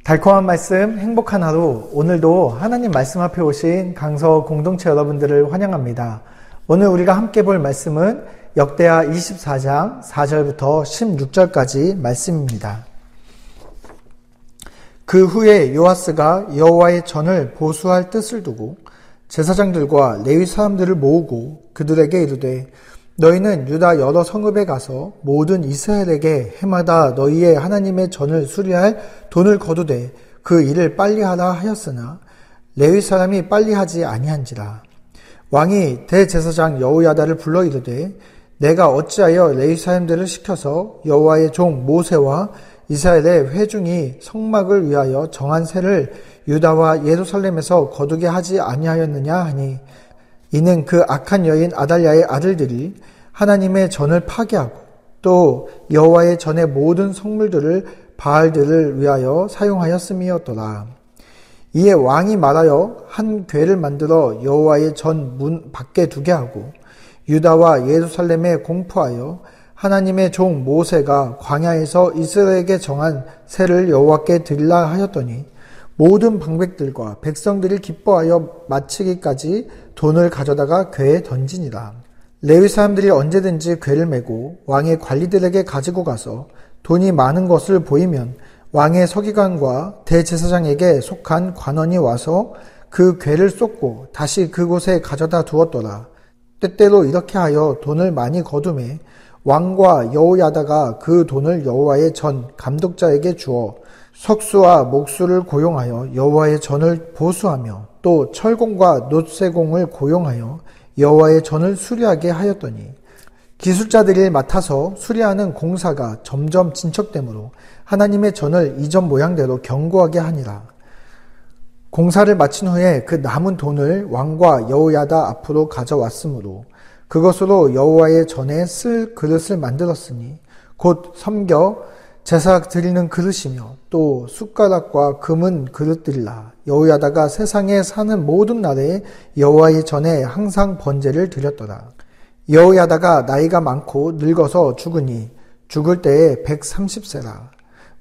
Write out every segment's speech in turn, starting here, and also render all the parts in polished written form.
달콤한 말씀, 행복한 하루. 오늘도 하나님 말씀 앞에 오신 강서 공동체 여러분들을 환영합니다. 오늘 우리가 함께 볼 말씀은 역대하 24장 4절부터 16절까지 말씀입니다. 그 후에 요아스가 여호와의 전을 보수할 뜻을 두고 제사장들과 레위 사람들을 모으고 그들에게 이르되 너희는 유다 여러 성읍에 가서 모든 이스라엘에게 해마다 너희의 하나님의 전을 수리할 돈을 거두되 그 일을 빨리 하라 하였으나 레위 사람이 빨리 하지 아니한지라. 왕이 대제사장 여호야다를 불러 이르되 내가 어찌하여 레위 사람들을 시켜서 여호와의 종 모세와 이스라엘의 회중이 성막을 위하여 정한 세를 유다와 예루살렘에서 거두게 하지 아니하였느냐 하니 이는 그 악한 여인 아달랴의 아들들이 하나님의 전을 파괴하고 또 여호와의 전의 모든 성물들을 바알들을 위하여 사용하였음이었더라. 이에 왕이 말하여 한 궤를 만들어 여호와의 전 문 밖에 두게 하고 유다와 예루살렘에 공포하여 하나님의 종 모세가 광야에서 이스라엘에게 정한 세를 여호와께 드리라 하였더니 모든 방백들과 백성들이 기뻐하여 마치기까지 돈을 가져다가 궤에 던지니라. 레위 사람들이 언제든지 궤를 메고 왕의 관리들에게 가지고 가서 돈이 많은 것을 보이면 왕의 서기관과 대제사장에게 속한 관원이 와서 그 궤를 쏟고 다시 그곳에 가져다 두었더라. 때때로 이렇게 하여 돈을 많이 거두매 왕과 여호야다가 그 돈을 여호와의 전 감독자에게 주어 석수와 목수를 고용하여 여호와의 전을 보수하며 또 철공과 놋쇠공을 고용하여 여호와의 전을 수리하게 하였더니 기술자들이 맡아서 수리하는 공사가 점점 진척되므로 하나님의 전을 이전 모양대로 견고하게 하니라. 공사를 마친 후에 그 남은 돈을 왕과 여호야다 앞으로 가져왔으므로 그것으로 여호와의 전에 쓸 그릇을 만들었으니 곧 섬겨 제사 드리는 그릇이며 또 숟가락과 금은 그릇들이라. 여호야다가 세상에 사는 모든 날에 여호와의 전에 항상 번제를 드렸더라. 여호야다가 나이가 많고 늙어서 죽으니 죽을 때에 130세라.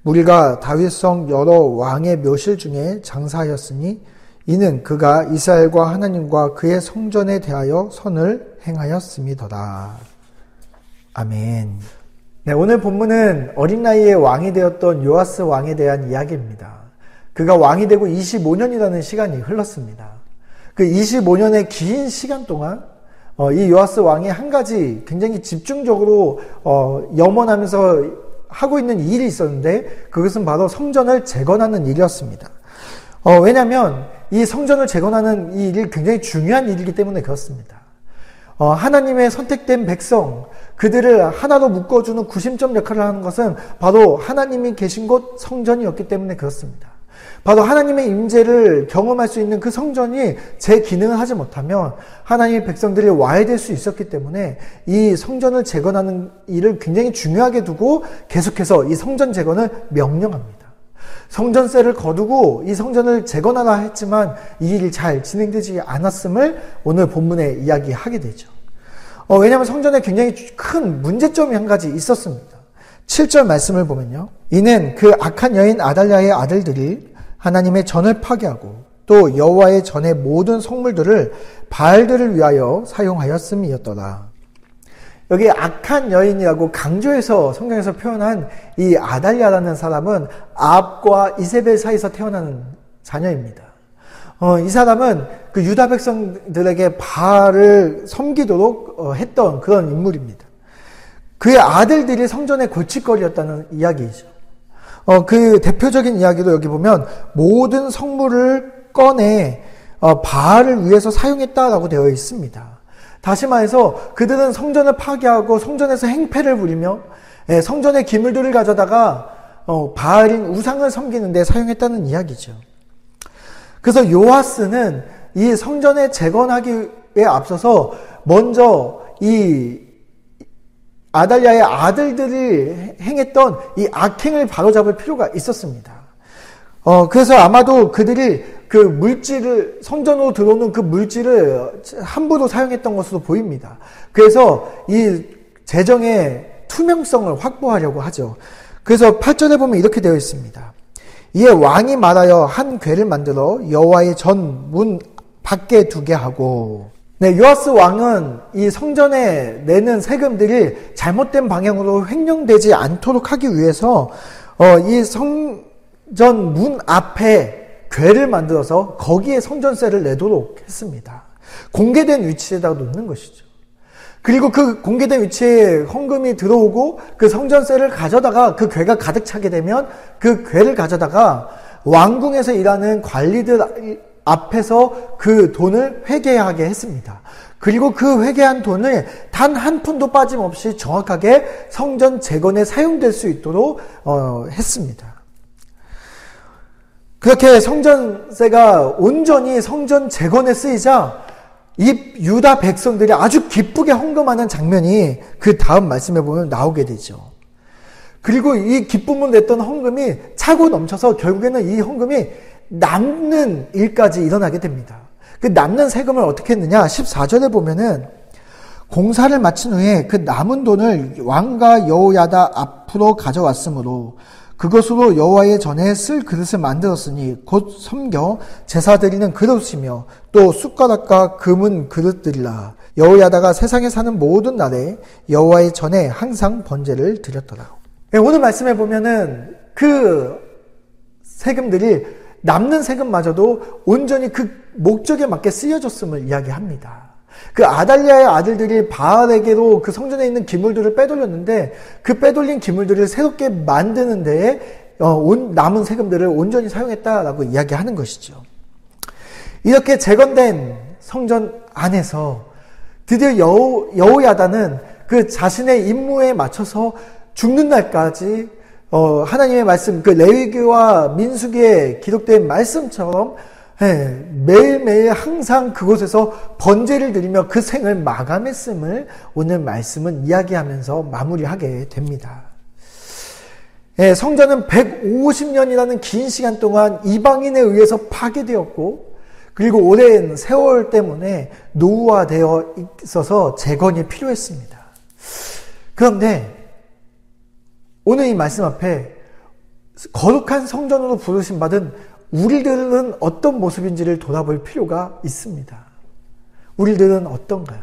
무리가 다윗성 여러 왕의 묘실 중에 장사하였으니 이는 그가 이스라엘과 하나님과 그의 성전에 대하여 선을 행하였음이더라. 아멘. 네, 오늘 본문은 어린 나이에 왕이 되었던 요아스 왕에 대한 이야기입니다. 그가 왕이 되고 25년이라는 시간이 흘렀습니다. 그 25년의 긴 시간 동안 이 요아스 왕이 한 가지 굉장히 집중적으로 염원하면서 하고 있는 일이 있었는데 그것은 바로 성전을 재건하는 일이었습니다. 왜냐하면 이 성전을 재건하는 이 일이 굉장히 중요한 일이기 때문에 그렇습니다. 하나님의 선택된 백성, 그들을 하나로 묶어주는 구심점 역할을 하는 것은 바로 하나님이 계신 곳 성전이었기 때문에 그렇습니다. 바로 하나님의 임재를 경험할 수 있는 그 성전이 제 기능을 하지 못하면 하나님의 백성들이 와해될 수 있었기 때문에 이 성전을 재건하는 일을 굉장히 중요하게 두고 계속해서 이 성전 재건을 명령합니다. 성전세를 거두고 이 성전을 재건하라 했지만 이 일이 잘 진행되지 않았음을 오늘 본문에 이야기하게 되죠. 왜냐하면 성전에 굉장히 큰 문제점이 한 가지 있었습니다. 7절 말씀을 보면요. 이는 그 악한 여인 아달랴의 아들들이 하나님의 전을 파괴하고 또 여호와의 전의 모든 성물들을 바알들을 위하여 사용하였음이었더라. 여기 악한 여인이라고 강조해서 성경에서 표현한 이 아달랴라는 사람은 아합과 이세벨 사이에서 태어나는 자녀입니다. 이 사람은 그 유다 백성들에게 바알을 섬기도록 했던 그런 인물입니다. 그의 아들들이 성전의 골칫거리였다는 이야기이죠. 그 대표적인 이야기도 여기 보면 모든 성물을 꺼내 바알을 위해서 사용했다라고 되어 있습니다. 다시 말해서 그들은 성전을 파괴하고 성전에서 행패를 부리며 성전의 기물들을 가져다가 바알인 우상을 섬기는 데 사용했다는 이야기죠. 그래서 요아스는 이 성전에 재건하기에 앞서서 먼저 이 아달랴의 아들들이 행했던 이 악행을 바로잡을 필요가 있었습니다. 그래서 아마도 그들이 그 물질을, 성전으로 들어오는 그 물질을 함부로 사용했던 것으로 보입니다. 그래서 이 재정의 투명성을 확보하려고 하죠. 그래서 8절에 보면 이렇게 되어 있습니다. 이에 왕이 말하여 한 궤를 만들어 여호와의 전 문 밖에 두게 하고. 네, 요아스 왕은 이 성전에 내는 세금들이 잘못된 방향으로 횡령되지 않도록 하기 위해서 이 성전 문 앞에 궤를 만들어서 거기에 성전세를 내도록 했습니다. 공개된 위치에다 놓는 것이죠. 그리고 그 공개된 위치에 헌금이 들어오고 그 성전세를 가져다가 그 궤가 가득 차게 되면 그 궤를 가져다가 왕궁에서 일하는 관리들 앞에서 그 돈을 회개하게 했습니다. 그리고 그 회개한 돈을 단 한 푼도 빠짐없이 정확하게 성전 재건에 사용될 수 있도록 했습니다. 그렇게 성전세가 온전히 성전 재건에 쓰이자 이 유다 백성들이 아주 기쁘게 헌금하는 장면이 그 다음 말씀에 보면 나오게 되죠. 그리고 이 기쁨을 냈던 헌금이 차고 넘쳐서 결국에는 이 헌금이 남는 일까지 일어나게 됩니다. 그 남는 세금을 어떻게 했느냐? 14절에 보면은 공사를 마친 후에 그 남은 돈을 왕과 여호야다 앞으로 가져왔으므로 그것으로 여호와의 전에 쓸 그릇을 만들었으니 곧 섬겨 제사 드리는 그릇이며 또 숟가락과 금은 그릇들이라. 여호야다가 세상에 사는 모든 날에 여호와의 전에 항상 번제를 드렸더라. 오늘 말씀에 보면은 그 세금들이 남는 세금마저도 온전히 그 목적에 맞게 쓰여졌음을 이야기합니다. 그 아달랴의 아들들이 바알에게로 그 성전에 있는 기물들을 빼돌렸는데 그 빼돌린 기물들을 새롭게 만드는 데에 남은 세금들을 온전히 사용했다라고 이야기하는 것이죠. 이렇게 재건된 성전 안에서 드디어 여호야다는 그 자신의 임무에 맞춰서 죽는 날까지 하나님의 말씀, 그 레위기와 민수기에 기록된 말씀처럼 매일매일 항상 그곳에서 번제를 드리며 그 생을 마감했음을 오늘 말씀은 이야기하면서 마무리하게 됩니다. 성전은 150년이라는 긴 시간 동안 이방인에 의해서 파괴되었고 그리고 오랜 세월 때문에 노후화되어 있어서 재건이 필요했습니다. 그런데 오늘 이 말씀 앞에 거룩한 성전으로 부르심 받은 우리들은 어떤 모습인지를 돌아볼 필요가 있습니다. 우리들은 어떤가요?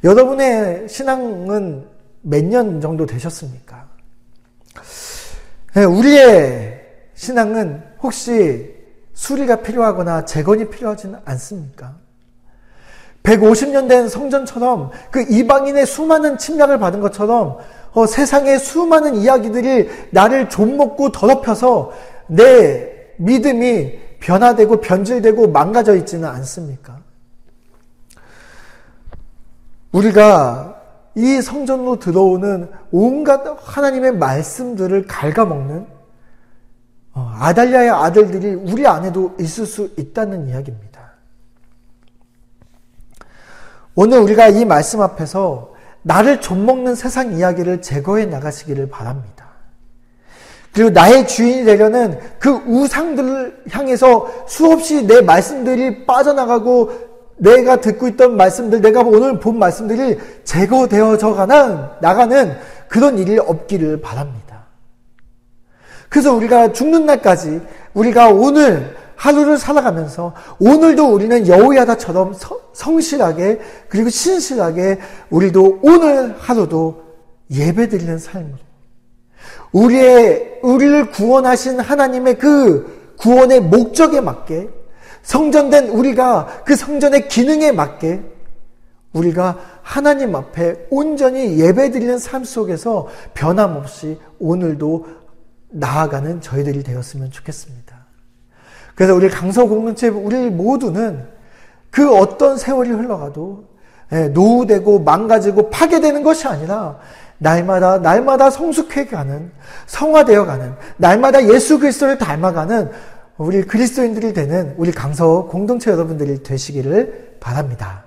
여러분의 신앙은 몇 년 정도 되셨습니까? 우리의 신앙은 혹시 수리가 필요하거나 재건이 필요하지는 않습니까? 150년 된 성전처럼 그 이방인의 수많은 침략을 받은 것처럼 세상의 수많은 이야기들이 나를 좀먹고 더럽혀서 내 믿음이 변화되고 변질되고 망가져 있지는 않습니까? 우리가 이 성전으로 들어오는 온갖 하나님의 말씀들을 갉아먹는 아달랴의 아들들이 우리 안에도 있을 수 있다는 이야기입니다. 오늘 우리가 이 말씀 앞에서 나를 좀먹는 세상 이야기를 제거해 나가시기를 바랍니다. 그리고 나의 주인이 되려는 그 우상들을 향해서 수없이 내 말씀들이 빠져나가고 내가 듣고 있던 말씀들, 내가 오늘 본 말씀들이 제거되어져 나가는 그런 일이 없기를 바랍니다. 그래서 우리가 죽는 날까지 우리가 오늘 하루를 살아가면서 오늘도 우리는 여호야다처럼 성실하게 그리고 신실하게 우리도 오늘 하루도 예배드리는 삶으로 우리를 구원하신 하나님의 그 구원의 목적에 맞게 성전된 우리가 그 성전의 기능에 맞게 우리가 하나님 앞에 온전히 예배드리는 삶 속에서 변함없이 오늘도 나아가는 저희들이 되었으면 좋겠습니다. 그래서 우리 강서 공동체 우리 모두는 그 어떤 세월이 흘러가도 노후되고 망가지고 파괴되는 것이 아니라 날마다 성숙해가는, 성화되어가는, 날마다 예수 그리스도를 닮아가는 우리 그리스도인들이 되는 우리 강서 공동체 여러분들이 되시기를 바랍니다.